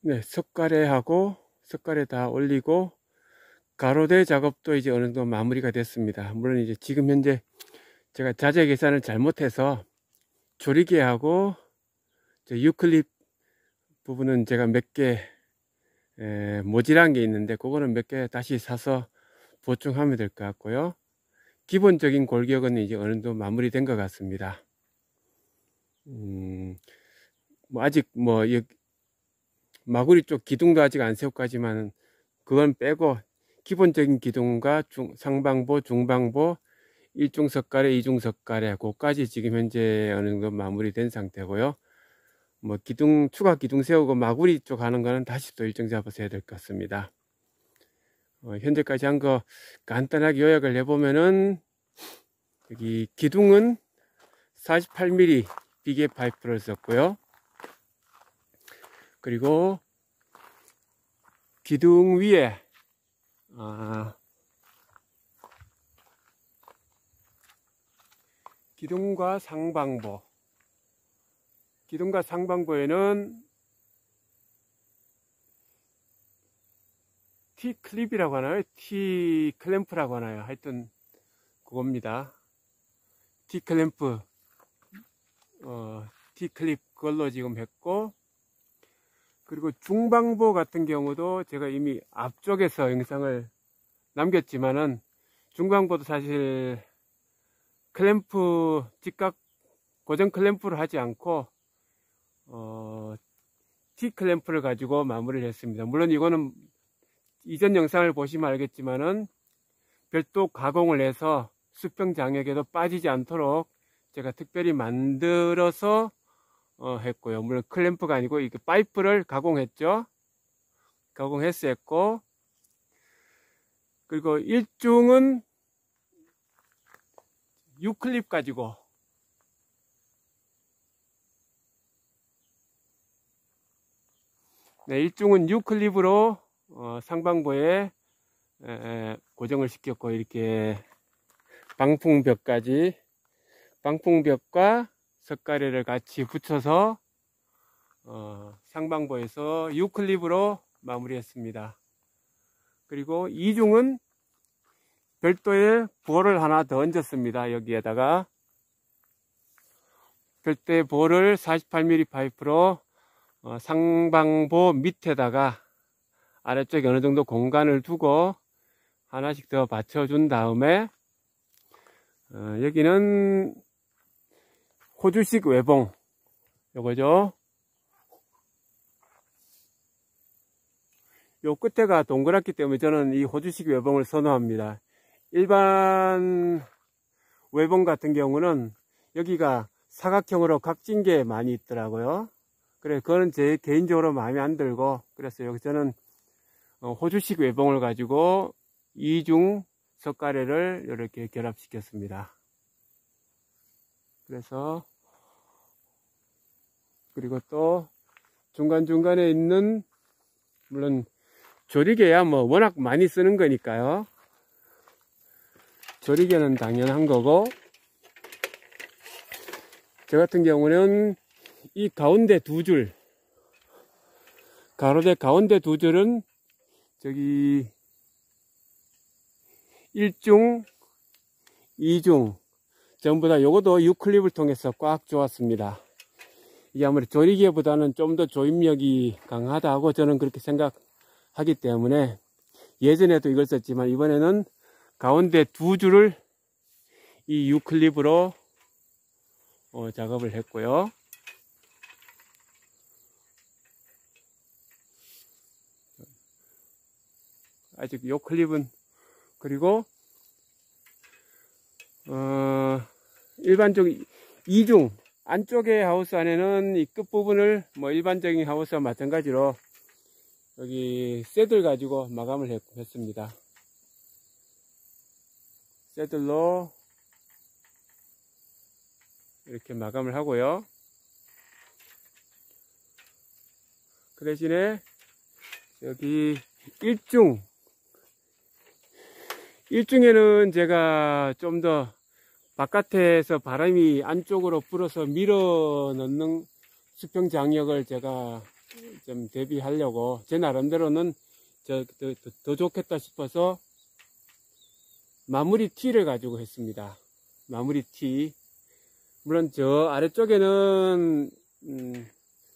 네, 석가래 다 올리고 가로대 작업도 이제 어느 정도 마무리가 됐습니다. 물론 이제 지금 현재 제가 자재 계산을 잘못해서 조리개하고 저 유클립 부분은 제가 몇 개 모질한 게 있는데 그거는 몇 개 다시 사서 보충하면 될 것 같고요. 기본적인 골격은 이제 어느 정도 마무리된 것 같습니다. 뭐 아직 뭐 마구리 쪽 기둥도 아직 안 세웠고 하지만 그건 빼고 기본적인 기둥과 상방보, 중방보, 1중 석가래, 2중 석가래 그까지 지금 현재 어느 정도 마무리된 상태고요. 뭐 추가 기둥 세우고 마구리 쪽 하는 거는 다시 또 일정 잡아서 해야 될 것 같습니다. 현재까지 한 거 간단하게 요약을 해보면은 여기 기둥은 48mm 비계 파이프를 썼고요. 그리고 기둥 위에 기둥과 상방보에는 T-클립이라고 하나요? T-클램프라고 하나요? 하여튼 그겁니다. T-클램프 T-클립 그걸로 지금 했고, 그리고 중방보 같은 경우도 제가 이미 앞쪽에서 영상을 남겼지만은 중방보도 사실 클램프 직각 고정 클램프를 하지 않고 T-클램프를 가지고 마무리를 했습니다. 물론 이거는 이전 영상을 보시면 알겠지만은 별도 가공을 해서 수평 장역에도 빠지지 않도록 제가 특별히 만들어서 했고요. 물론 클램프가 아니고 이게 파이프를 가공했죠. 가공해서 했고, 그리고 1중은 유클립 가지고 네, 1중은 유클립으로 상방부에 고정을 시켰고, 이렇게 방풍벽과 석가래를 같이 붙여서 상방부에서 유클립으로 마무리했습니다. 그리고 2중은 별도의 볼을 하나 더 얹었습니다. 여기에다가 별도의 볼을 48mm 파이프로 상방보 밑에다가 아래쪽에 어느 정도 공간을 두고 하나씩 더 받쳐준 다음에 여기는 호주식 외봉 요거죠. 요 끝에가 동그랗기 때문에 저는 이 호주식 외봉을 선호합니다. 일반 외봉 같은 경우는 여기가 사각형으로 각진 게 많이 있더라고요. 그래, 그거는 제 개인적으로 마음에 안 들고, 그래서 여기 저는 호주식 외봉을 가지고 이중 석가래를 이렇게 결합시켰습니다. 그래서 그리고 또 중간중간에 있는, 물론 조리개야 뭐 워낙 많이 쓰는 거니까요. 조리개는 당연한 거고, 저 같은 경우는 이 가운데 두 줄, 가로대 가운데 두 줄은 저기 1중, 2중 전부 다 요것도 유클립을 통해서 꽉 조았습니다. 이게 아무래도 조리개보다는 좀 더 조임력이 강하다고 저는 그렇게 생각하기 때문에 예전에도 이걸 썼지만 이번에는 가운데 두 줄을 이 유클립으로 작업을 했고요. 아직 요 클립은, 그리고 일반적인 2중 안쪽에 하우스 안에는 이 끝부분을 뭐 일반적인 하우스와 마찬가지로 여기 새들 가지고 마감을 했습니다. 새들로 이렇게 마감을 하고요. 그 대신에 여기 1중에는 제가 좀 더 바깥에서 바람이 안쪽으로 불어서 밀어 넣는 수평 장력을 제가 좀 대비하려고 제 나름대로는 더 좋겠다 싶어서 마무리 티를 가지고 했습니다. 마무리 티. 물론 저 아래쪽에는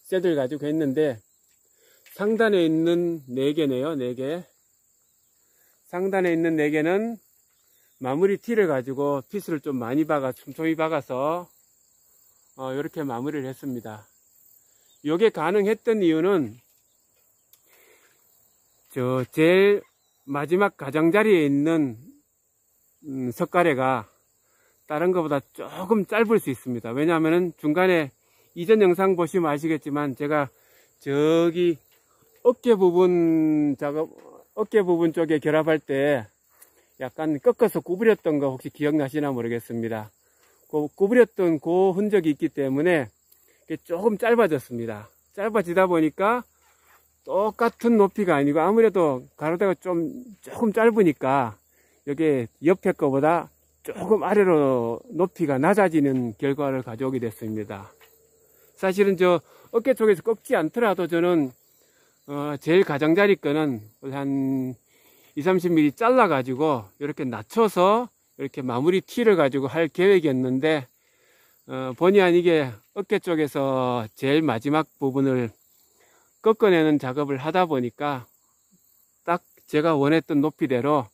쇠들 가지고 했는데 상단에 있는 4개네요. 4개. 상단에 있는 4개는 마무리 티를 가지고 피스를 좀 많이 촘촘히 박아서 이렇게 마무리를 했습니다. 이게 가능했던 이유는 저 제일 마지막 가장자리에 있는 석가래가 다른 것보다 조금 짧을 수 있습니다. 왜냐하면 중간에 이전 영상 보시면 아시겠지만 제가 저기 어깨 부분 쪽에 결합할 때 약간 꺾어서 구부렸던 거 혹시 기억나시나 모르겠습니다. 구부렸던 그 흔적이 있기 때문에 조금 짧아졌습니다. 짧아지다 보니까 똑같은 높이가 아니고 아무래도 가로대가 조금 짧으니까 여기 옆에 거보다 조금 아래로 높이가 낮아지는 결과를 가져오게 됐습니다. 사실은 저 어깨 쪽에서 꺾지 않더라도 저는 제일 가장자리 거는 한 20-30mm 잘라 가지고 이렇게 낮춰서 이렇게 마무리 티를 가지고 할 계획이었는데 본의 아니게 어깨 쪽에서 제일 마지막 부분을 꺾어내는 작업을 하다 보니까 딱 제가 원했던 높이대로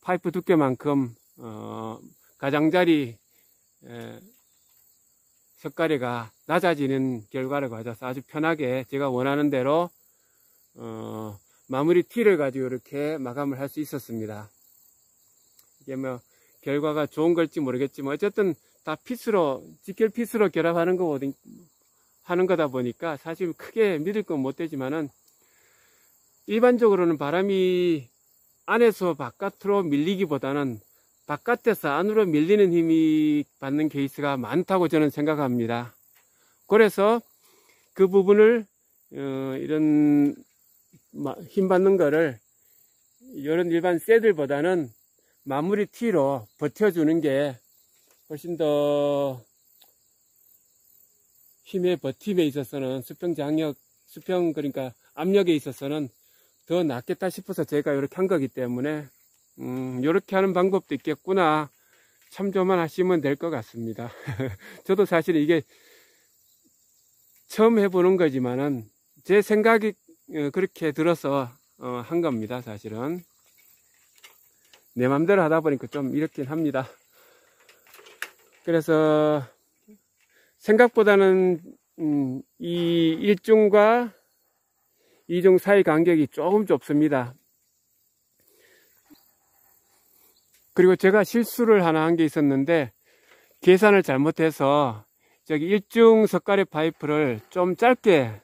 파이프 두께만큼 가장자리 석가래가 낮아지는 결과를 가져서 아주 편하게 제가 원하는 대로 마무리 티를 가지고 이렇게 마감을 할 수 있었습니다. 이게 뭐 결과가 좋은 걸지 모르겠지만 어쨌든 다 피스로 직결 피스로 결합하는 거다 보니까 사실 크게 믿을 건 못 되지만은 일반적으로는 바람이 안에서 바깥으로 밀리기보다는 바깥에서 안으로 밀리는 힘이 받는 케이스가 많다고 저는 생각합니다. 그래서 그 부분을 이런 힘 받는 거를 이런 일반 쇠들보다는 마무리 티로 버텨주는 게 훨씬 더 힘의 버팀에 있어서는 그러니까 압력에 있어서는 더 낫겠다 싶어서 제가 이렇게 한 거기 때문에 이렇게 하는 방법도 있겠구나 참조만 하시면 될 것 같습니다. 저도 사실 이게 처음 해보는 거지만은 제 생각이 그렇게 들어서 한 겁니다. 사실은 내 맘대로 하다 보니까 좀 이렇긴 합니다. 그래서 생각보다는 이 1중과 2중 사이 간격이 조금 좁습니다. 그리고 제가 실수를 하나 한 게 있었는데 계산을 잘못해서 저기 1중 석가래 파이프를 좀 짧게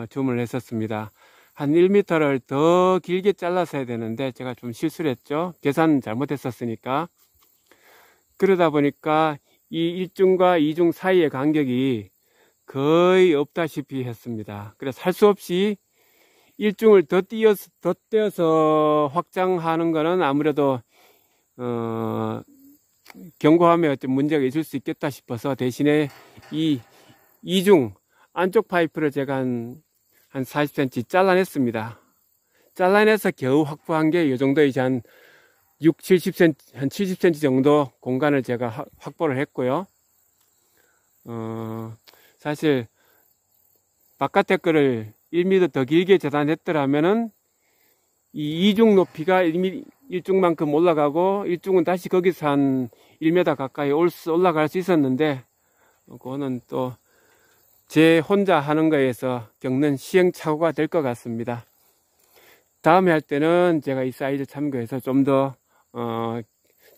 주문을 했었습니다. 한 1m를 더 길게 잘라서 해야 되는데 제가 좀 실수를 했죠. 계산 잘못했었으니까. 그러다 보니까 이 1중과 2중 사이의 간격이 거의 없다시피 했습니다. 그래서 할 수 없이 1중을 더 떼어서 확장하는 거는 아무래도 경고함에 어떤 문제가 있을 수 있겠다 싶어서 대신에 이 2중 안쪽 파이프를 제가 한 40cm 잘라냈습니다. 잘라내서 겨우 확보한 게 이 정도 이제 한 70cm, 한 70cm 정도 공간을 제가 확보를 했고요. 사실 바깥에 거를 1m 더 길게 재단했더라면은 이 2중 높이가 1중만큼 올라가고 1중은 다시 거기서 한 1m 가까이 올라갈 수 있었는데 그거는 또 제 혼자 하는 거에서 겪는 시행착오가 될 것 같습니다. 다음에 할 때는 제가 이 사이즈 참고해서 좀 더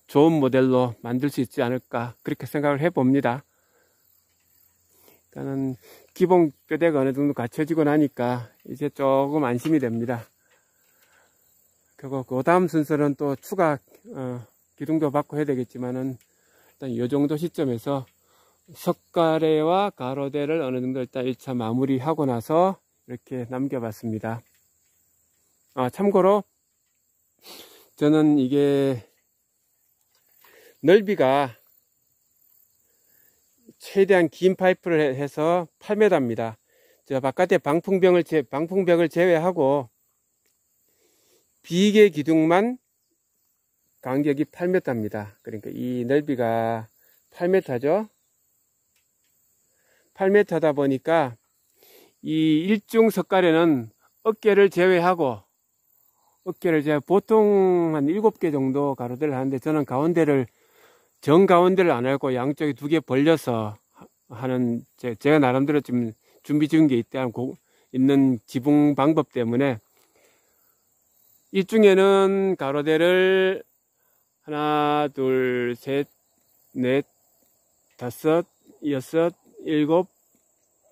좋은 모델로 만들 수 있지 않을까 그렇게 생각을 해봅니다. 일단은 기본 뼈대가 어느 정도 갖춰지고 나니까 이제 조금 안심이 됩니다. 그리고 그 다음 순서는 또 추가 기둥도 받고 해야 되겠지만은 일단 이 정도 시점에서 석가래와 가로대를 어느 정도 일단 1차 마무리하고 나서 이렇게 남겨봤습니다. 참고로 저는 이게 넓이가 최대한 긴 파이프를 해서 8m입니다. 저 바깥에 방풍벽을 제외하고 비계 기둥만 간격이 8m입니다. 그러니까 이 넓이가 8m죠. 8m다 보니까 이 일중 석가래는 어깨를 제외하고 보통 한 7개 정도 가로대를 하는데 저는 정가운데를 안 하고 양쪽에 2개 벌려서 하는 제가 나름대로 좀 준비 중인 게 있는 지붕 방법 때문에 일중에는 가로대를 하나, 둘, 셋, 넷, 다섯, 여섯, 일곱,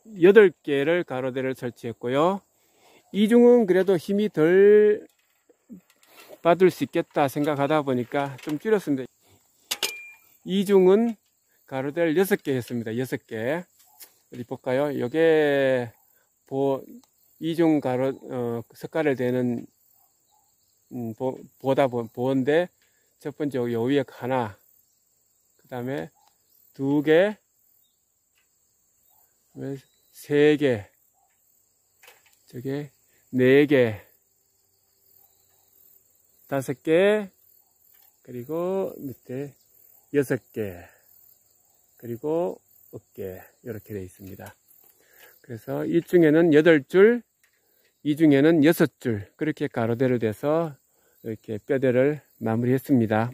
8개를 가로대를 설치했고요. 이중은 그래도 힘이 덜 받을 수 있겠다 생각하다 보니까 좀 줄였습니다. 이중은 가로대를 6개 했습니다. 6개. 어디 볼까요? 요게 이중 석가래 되는 보인데 첫 번째 요 위에 하나, 그 다음에 2개, 3개, 저게 4개, 5개, 그리고 밑에 6개, 그리고 어깨 이렇게 되어 있습니다. 그래서 1중에는 8줄, 2중에는 6줄 그렇게 가로대로 돼서 이렇게 뼈대를 마무리했습니다.